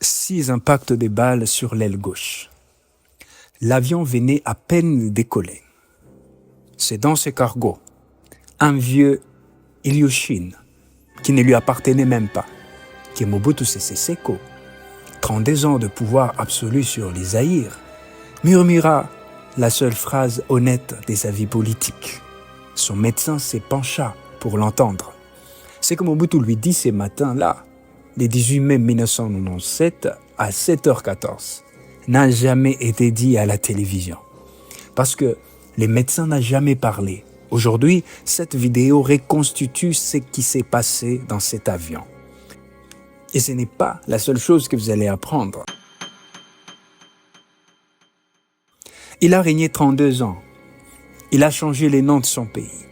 6 impacts de balles sur l'aile gauche. L'avion venait à peine de décoller. C'est dans ce cargo, un vieux Ilyushin, qui ne lui appartenait même pas, que Mobutu Sese Seko, 32 ans de pouvoir absolu sur les Zaïre, murmura la seule phrase honnête de sa vie politique. Son médecin s'est pencha pour l'entendre. Ce que Mobutu lui dit ce matin-là, le 18 mai 1997 à 7h14, n'a jamais été dit à la télévision. Parce que les médecins n'ont jamais parlé. Aujourd'hui, cette vidéo reconstitue ce qui s'est passé dans cet avion. Et ce n'est pas la seule chose que vous allez apprendre. Il a régné 32 ans. Il a changé les noms de son pays.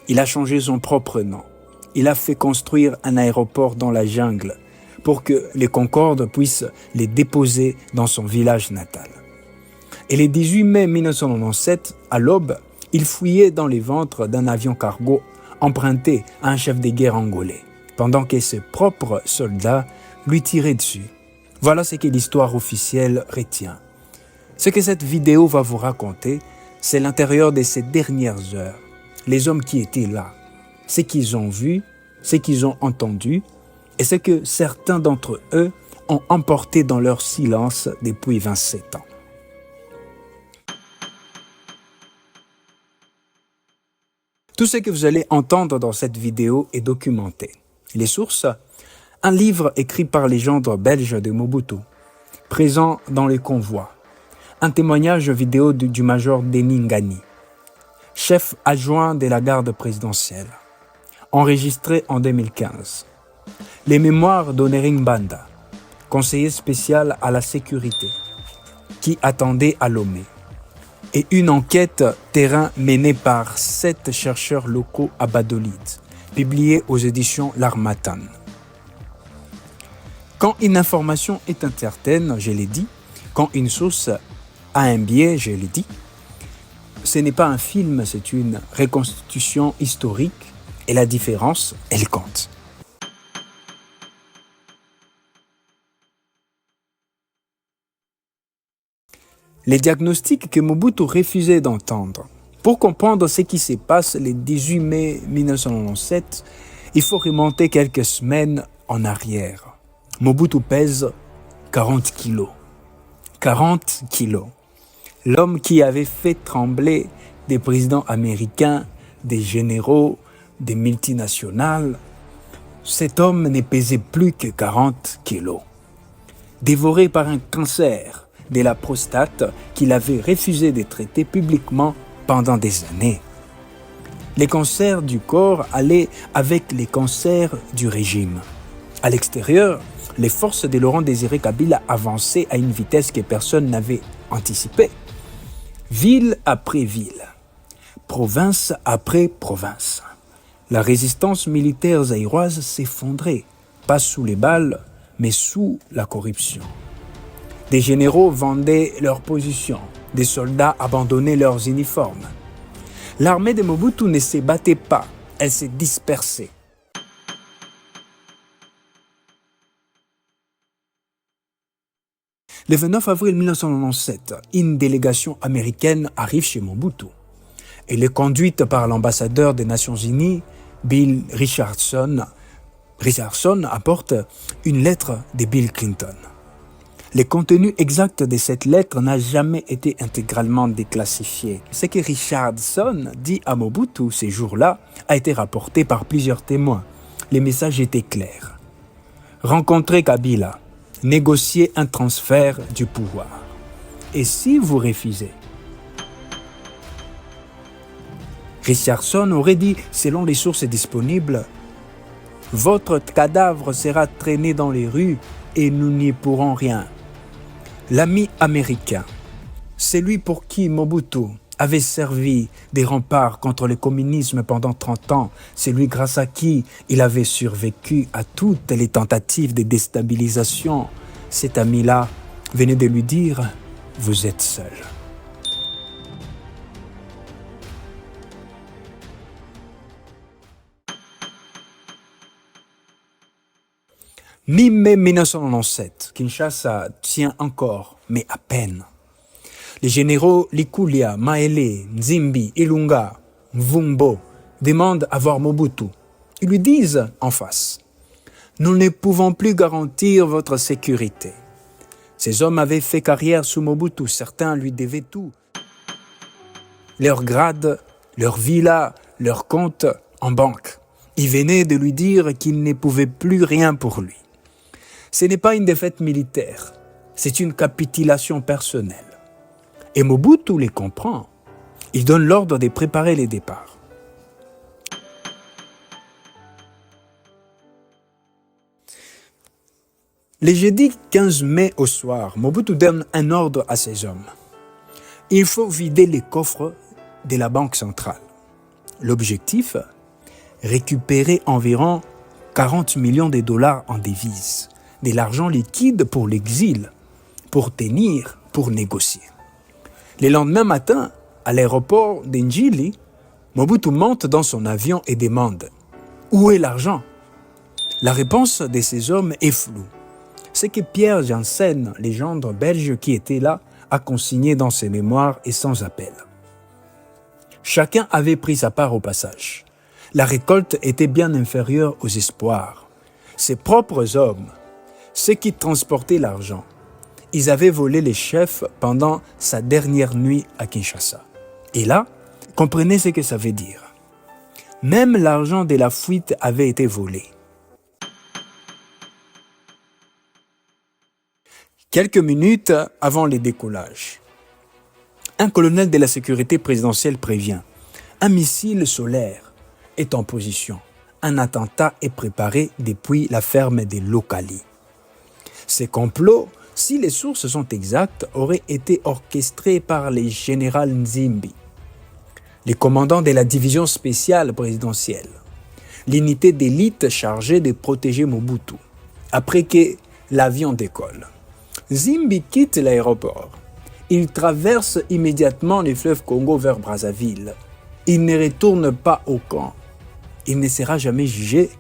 Il a changé son propre nom. Il a fait construire un aéroport dans la jungle pour que les Concorde puissent les déposer dans son village natal. Et le 18 mai 1997, à l'aube, il fouillait dans les ventres d'un avion cargo emprunté à un chef de guerre angolais, pendant que ses propres soldats lui tiraient dessus. Voilà ce que l'histoire officielle retient. Ce que cette vidéo va vous raconter, c'est l'intérieur de ces dernières heures, les hommes qui étaient là, ce qu'ils ont vu, ce qu'ils ont entendu, et ce que certains d'entre eux ont emporté dans leur silence depuis 27 ans. Tout ce que vous allez entendre dans cette vidéo est documenté. Les sources, un livre écrit par les gendres belges de Mobutu, présent dans les convois. Un témoignage vidéo du major Denis Ngani, chef adjoint de la garde présidentielle, enregistré en 2015. Les mémoires d'Onering Banda, conseiller spécial à la sécurité, qui attendait à Lomé, et une enquête terrain menée par 7 chercheurs locaux à Badolid, publiée aux éditions L'Harmattan. Quand une information est incertaine, je l'ai dit, quand une source a un biais, je l'ai dit, ce n'est pas un film, c'est une reconstitution historique, et la différence, elle compte. Les diagnostics que Mobutu refusait d'entendre. Pour comprendre ce qui se passe le 18 mai 1997, il faut remonter quelques semaines en arrière. Mobutu pèse 40 kilos. 40 kilos. L'homme qui avait fait trembler des présidents américains, des généraux, des multinationales, cet homme ne pesait plus que 40 kilos. Dévoré par un cancer de la prostate qu'il avait refusé de traiter publiquement pendant des années. Les cancers du corps allaient avec les cancers du régime. À l'extérieur, les forces de Laurent Désiré Kabila avançaient à une vitesse que personne n'avait anticipée. Ville après ville, province après province. La résistance militaire zaïroise s'effondrait, pas sous les balles, mais sous la corruption. Des généraux vendaient leurs positions, des soldats abandonnaient leurs uniformes. L'armée de Mobutu ne se battait pas, elle s'est dispersée. Le 29 avril 1997, une délégation américaine arrive chez Mobutu. Elle est conduite par l'ambassadeur des Nations Unies, Bill Richardson. Richardson apporte une lettre de Bill Clinton. Le contenu exact de cette lettre n'a jamais été intégralement déclassifié. Ce que Richardson dit à Mobutu ces jours-là a été rapporté par plusieurs témoins. Les messages étaient clairs. Rencontrer Kabila, négocier un transfert du pouvoir. Et si vous refusez? Richardson aurait dit, selon les sources disponibles, « Votre cadavre sera traîné dans les rues et nous n'y pourrons rien. » L'ami américain, celui pour qui Mobutu avait servi des remparts contre le communisme pendant 30 ans, celui grâce à qui il avait survécu à toutes les tentatives de déstabilisation, cet ami-là venait de lui dire « Vous êtes seul ». Mi-mai 1997, Kinshasa tient encore, mais à peine. Les généraux Likulia, Maele, Nzimbi, Ilunga, Mvumbo demandent à voir Mobutu. Ils lui disent en face « Nous ne pouvons plus garantir votre sécurité. » Ces hommes avaient fait carrière sous Mobutu, certains lui devaient tout. Leur grade, leur villa, leur compte en banque. Ils venaient de lui dire qu'ils ne pouvaient plus rien pour lui. Ce n'est pas une défaite militaire, c'est une capitulation personnelle. Et Mobutu les comprend. Il donne l'ordre de préparer les départs. Le jeudi 15 mai au soir, Mobutu donne un ordre à ses hommes. Il faut vider les coffres de la Banque centrale. L'objectif, récupérer environ 40 millions de dollars en devises, de l'argent liquide pour l'exil, pour tenir, pour négocier. Le lendemain matin, à l'aéroport d'Njili, Mobutu monte dans son avion et demande « Où est l'argent ?» La réponse de ces hommes est floue. C'est que Pierre Janssen, légende belge qui était là, a consigné dans ses mémoires et sans appel. Chacun avait pris sa part au passage. La récolte était bien inférieure aux espoirs. Ses propres hommes, ceux qui transportaient l'argent, ils avaient volé les chefs pendant sa dernière nuit à Kinshasa. Et là, comprenez ce que ça veut dire. Même l'argent de la fuite avait été volé. Quelques minutes avant le décollage, un colonel de la sécurité présidentielle prévient. Un missile solaire est en position. Un attentat est préparé depuis la ferme de Lokali. Ces complots, si les sources sont exactes, auraient été orchestrés par le général Nzimbi, les commandants de la division spéciale présidentielle, l'unité d'élite chargée de protéger Mobutu, après que l'avion décolle. Nzimbi quitte l'aéroport. Il traverse immédiatement le fleuve Congo vers Brazzaville. Il ne retourne pas au camp. Il ne sera jamais jugé.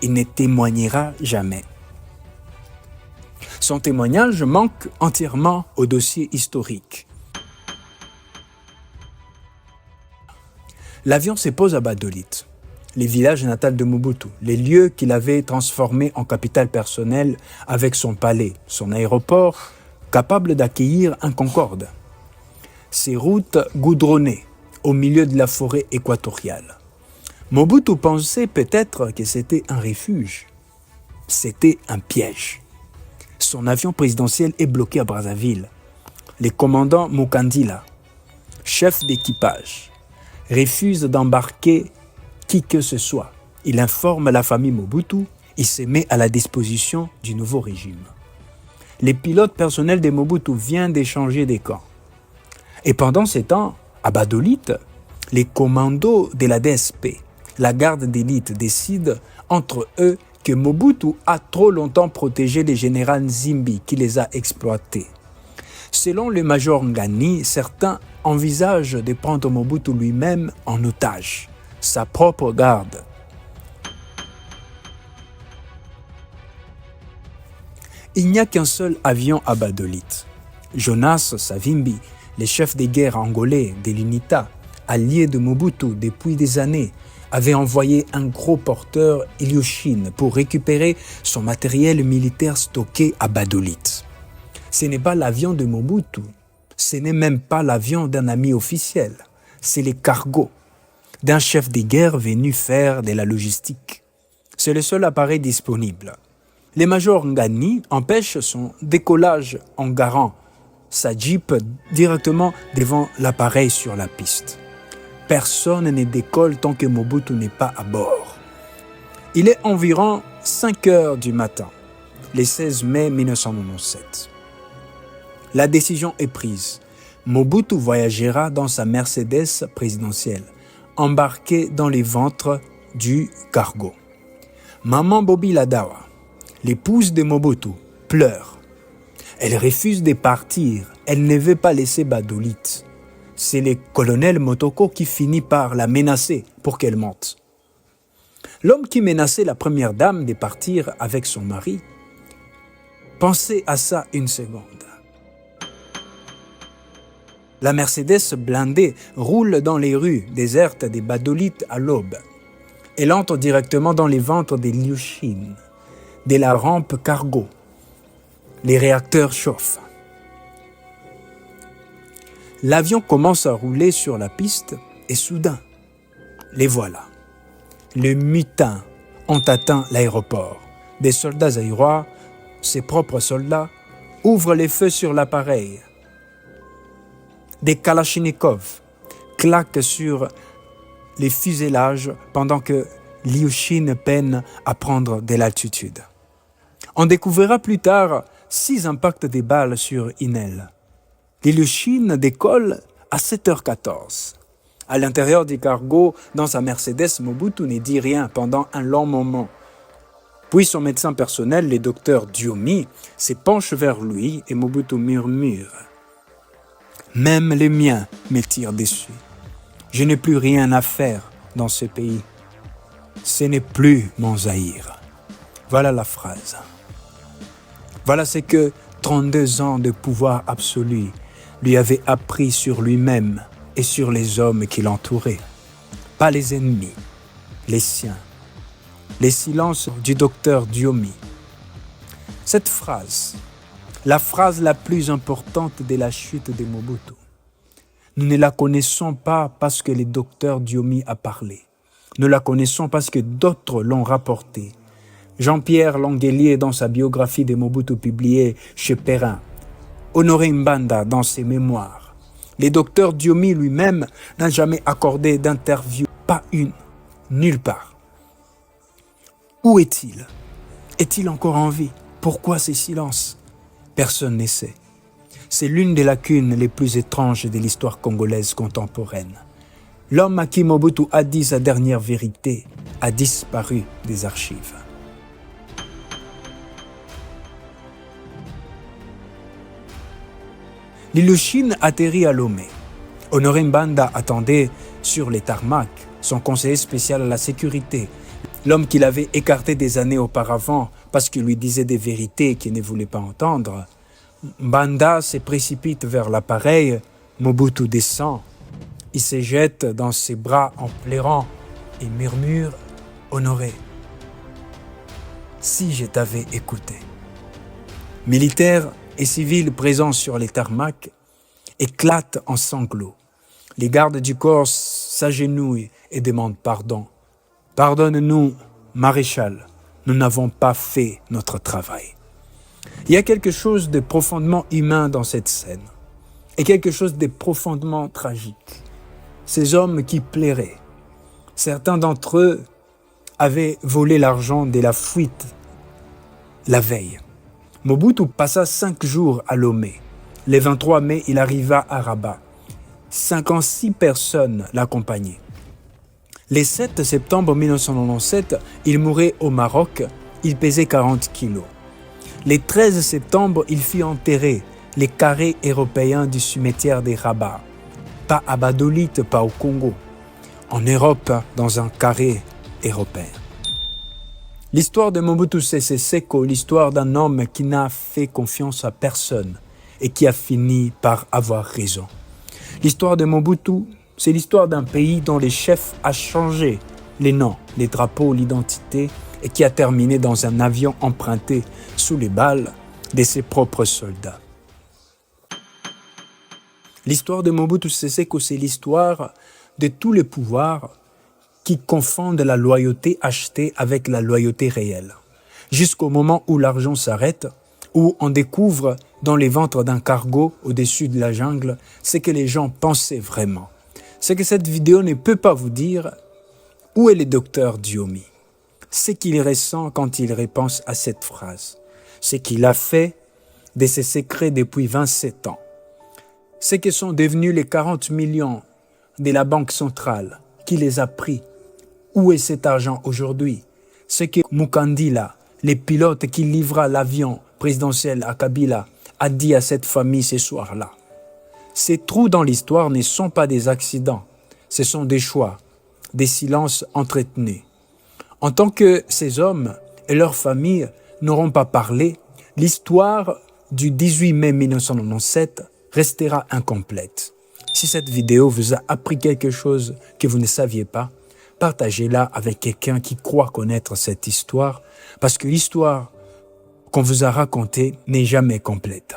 Il ne témoignera jamais. Son témoignage manque entièrement au dossier historique. L'avion se pose à Badolit, le village natal de Mobutu, les lieux qu'il avait transformés en capitale personnelle avec son palais, son aéroport, capable d'accueillir un Concorde. Ses routes goudronnées au milieu de la forêt équatoriale. Mobutu pensait peut-être que c'était un refuge. C'était un piège. Son avion présidentiel est bloqué à Brazzaville. Le commandant Mukandila, chef d'équipage, refuse d'embarquer qui que ce soit. Il informe la famille Mobutu et se met à la disposition du nouveau régime. Les pilotes personnels de Mobutu viennent d'échanger des camps. Et pendant ce temps, à Badolit, les commandos de la DSP, la garde d'élite, décident entre eux que Mobutu a trop longtemps protégé le général Nzimbi qui les a exploités. Selon le major Ngani, certains envisagent de prendre Mobutu lui-même en otage, sa propre garde. Il n'y a qu'un seul avion à Badolit. Jonas Savimbi, le chef de guerre angolais de l'UNITA, allié de Mobutu depuis des années, avait envoyé un gros porteur Ilyushin pour récupérer son matériel militaire stocké à Badolit. Ce n'est pas l'avion de Mobutu, ce n'est même pas l'avion d'un ami officiel, c'est le cargo d'un chef de guerre venu faire de la logistique. C'est le seul appareil disponible. Le major Ngani empêche son décollage en garant sa Jeep directement devant l'appareil sur la piste. Personne ne décolle tant que Mobutu n'est pas à bord. Il est environ 5 heures du matin, le 16 mai 1997. La décision est prise. Mobutu voyagera dans sa Mercedes présidentielle, embarqué dans les ventres du cargo. Maman Bobby Ladawa, l'épouse de Mobutu, pleure. Elle refuse de partir. Elle ne veut pas laisser Badolit. C'est le colonel Motoko qui finit par la menacer pour qu'elle monte. L'homme qui menaçait la première dame de partir avec son mari Pensez à ça une seconde. La Mercedes blindée roule dans les rues désertes des Badolites à l'aube. Elle entre directement dans les ventres des Liuchines, de la rampe cargo. Les réacteurs chauffent. L'avion commence à rouler sur la piste et soudain, les voilà. Les mutins ont atteint l'aéroport. Des soldats zaïrois, ses propres soldats, ouvrent les feux sur l'appareil. Des kalachnikovs claquent sur les fuselages pendant que Liuchine peine à prendre de l'altitude. On découvrira plus tard 6 impacts des balles sur Inel. Liuchine décolle à 7h14. À l'intérieur du cargo, dans sa Mercedes, Mobutu ne dit rien pendant un long moment. Puis son médecin personnel, le docteur Diomi, se penche vers lui et Mobutu murmure. « Même les miens me tirent dessus. Je n'ai plus rien à faire dans ce pays. Ce n'est plus mon Zaïre. » Voilà la phrase. Voilà ce que 32 ans de pouvoir absolu lui avaient appris sur lui-même et sur les hommes qui l'entouraient. Pas les ennemis, les siens. Les silences du docteur Diomi. Cette phrase, la phrase la plus importante de la chute de Mobutu. Nous ne la connaissons pas parce que le docteur Diomi a parlé. Nous la connaissons parce que d'autres l'ont rapportée. Jean-Pierre Languelier dans sa biographie de Mobutu publiée chez Perrin. Honoré Mbanda dans ses mémoires. Le docteur Diomi lui-même n'a jamais accordé d'interview, pas une, nulle part. Où est-il? Est-il encore en vie? Pourquoi ces silences? Personne ne sait. C'est l'une des lacunes les plus étranges de l'histoire congolaise contemporaine. L'homme à qui Mobutu a dit sa dernière vérité a disparu des archives. Liuchine atterrit à Lomé. Honoré Mbanda attendait sur les tarmacs son conseiller spécial à la sécurité, l'homme qu'il avait écarté des années auparavant parce qu'il lui disait des vérités qu'il ne voulait pas entendre. Mbanda se précipite vers l'appareil, Mobutu descend, il se jette dans ses bras en pleurant et murmure « Honoré, si je t'avais écouté ». Militaires et civils présents sur les tarmacs éclatent en sanglots. Les gardes du corps s'agenouillent et demandent pardon. « Pardonne-nous, maréchal, nous n'avons pas fait notre travail. » Il y a quelque chose de profondément humain dans cette scène et quelque chose de profondément tragique. Ces hommes qui plairaient, certains d'entre eux avaient volé l'argent de la fuite la veille. Mobutu passa 5 jours à Lomé. Le 23 mai, il arriva à Rabat. 56 personnes l'accompagnaient. Le 7 septembre 1997, il mourait au Maroc. Il pesait 40 kilos. Le 13 septembre, il fut enterré, les carrés européens du cimetière des Rabat. Pas à Badolite, pas au Congo. En Europe, dans un carré européen. L'histoire de Mobutu Sese Seko, l'histoire d'un homme qui n'a fait confiance à personne et qui a fini par avoir raison. L'histoire de Mobutu, c'est l'histoire d'un pays dont les chefs a changé les noms, les drapeaux, l'identité et qui a terminé dans un avion emprunté sous les balles de ses propres soldats. L'histoire de Mobutu Sese Seko, c'est l'histoire de tous les pouvoirs qui confondent la loyauté achetée avec la loyauté réelle. Jusqu'au moment où l'argent s'arrête, où on découvre dans les ventres d'un cargo au-dessus de la jungle ce que les gens pensaient vraiment. C'est que cette vidéo ne peut pas vous dire où est le docteur Diomi. Ce qu'il ressent quand il repense à cette phrase. Ce qu'il a fait de ses secrets depuis 27 ans. Ce que sont devenus les 40 millions de la Banque centrale qui les a pris. Où est cet argent aujourd'hui? Ce que Mukandila, le pilote qui livra l'avion présidentiel à Kabila, a dit à cette famille ce soir-là. Ces trous dans l'histoire ne sont pas des accidents, ce sont des choix, des silences entretenus. En tant que ces hommes et leurs familles n'auront pas parlé, l'histoire du 18 mai 1997 restera incomplète. Si cette vidéo vous a appris quelque chose que vous ne saviez pas, partagez-la avec quelqu'un qui croit connaître cette histoire, parce que l'histoire qu'on vous a racontée n'est jamais complète.